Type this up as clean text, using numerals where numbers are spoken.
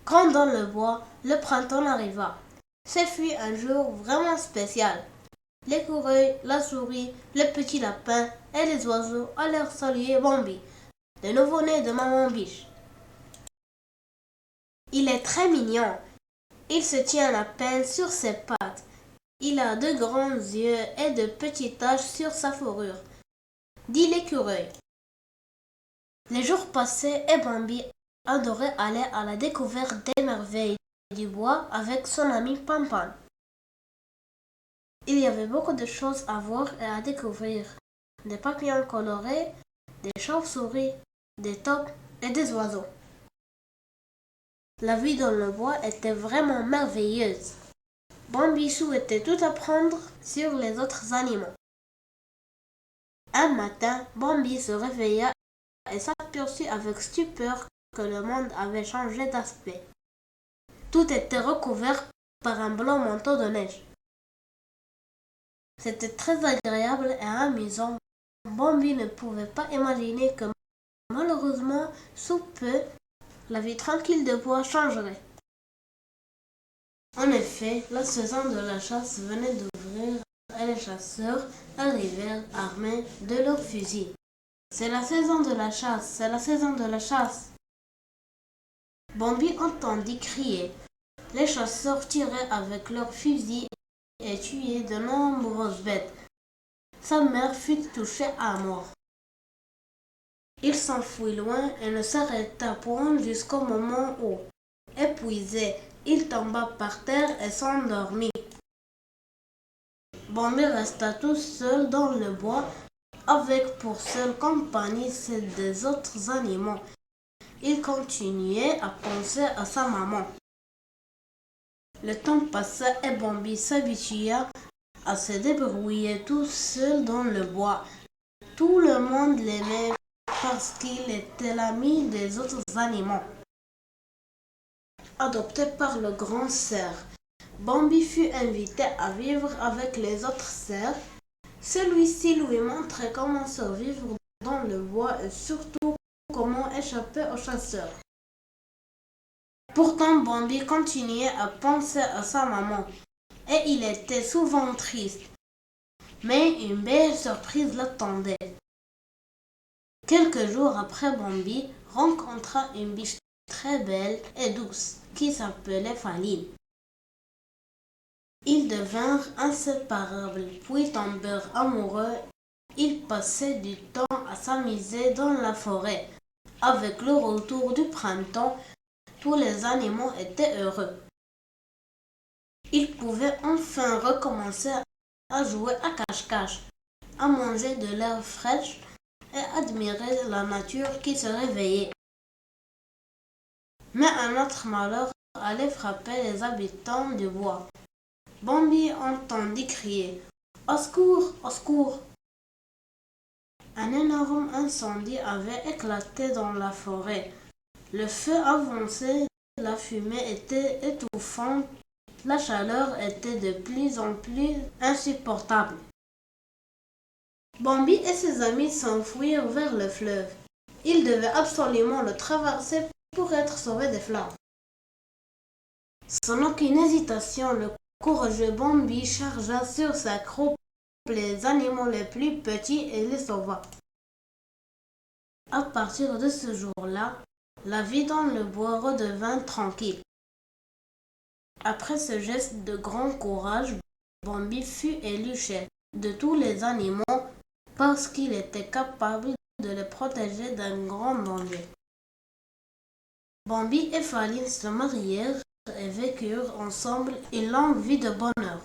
Quand dans le bois, le printemps arriva. Ce fut un jour vraiment spécial. L'écureuil, la souris, le petit lapin et les oiseaux allèrent saluer Bambi, le nouveau-né de Maman Biche. Il est très mignon. Il se tient à peine sur ses pattes. Il a de grands yeux et de petites taches sur sa fourrure, dit l'écureuil. Les jours passaient et Bambi adorait aller à la découverte des merveilles du bois avec son ami Pampan. Il y avait beaucoup de choses à voir et à découvrir. Des papillons colorés, des chauves-souris, des taupes et des oiseaux. La vie dans le bois était vraiment merveilleuse. Bambi souhaitait tout apprendre sur les autres animaux. Un matin, Bambi se réveilla et s'aperçut avec stupeur que le monde avait changé d'aspect. Tout était recouvert par un blanc manteau de neige. C'était très agréable et amusant. Bambi ne pouvait pas imaginer que malheureusement, sous peu, la vie tranquille de bois changerait. En effet, la saison de la chasse venait d'ouvrir et les chasseurs arrivèrent armés de leurs fusils. C'est la saison de la chasse, c'est la saison de la chasse. Bambi entendit crier. Les chasseurs tiraient avec leurs fusils et tuaient de nombreuses bêtes. Sa mère fut touchée à mort. Il s'enfuit loin et ne s'arrêta point jusqu'au moment où, épuisé, il tomba par terre et s'endormit. Bambi resta tout seul dans le bois, avec pour seule compagnie celle des autres animaux. Il continuait à penser à sa maman. Le temps passa et Bambi s'habitua à se débrouiller tout seul dans le bois. Tout le monde l'aimait parce qu'il était l'ami des autres animaux. Adopté par le grand cerf, Bambi fut invité à vivre avec les autres cerfs. Celui-ci lui montrait comment survivre dans le bois et surtout comment échapper aux chasseurs. Pourtant, Bambi continuait à penser à sa maman et il était souvent triste. Mais une belle surprise l'attendait. Quelques jours après, Bambi rencontra une biche très belle et douce qui s'appelait Faline. Ils devinrent inséparables, puis tombèrent amoureux. Ils passaient du temps à s'amuser dans la forêt. Avec le retour du printemps, tous les animaux étaient heureux. Ils pouvaient enfin recommencer à jouer à cache-cache, à manger de l'herbe fraîche et admirer la nature qui se réveillait. Mais un autre malheur allait frapper les habitants du bois. Bambi entendit crier « Au secours, au secours !» Un énorme incendie avait éclaté dans la forêt. Le feu avançait, la fumée était étouffante, la chaleur était de plus en plus insupportable. Bambi et ses amis s'enfuirent vers le fleuve. Ils devaient absolument le traverser pour être sauvés des flammes. Sans aucune hésitation, le courageux Bambi chargea sur sa croupe les animaux les plus petits et les sauva. À partir de ce jour-là, la vie dans le bois redevint tranquille. Après ce geste de grand courage, Bambi fut élu chef de tous les animaux parce qu'il était capable de les protéger d'un grand danger. Bambi et Faline se marièrent et vécurent ensemble une longue vie de bonheur.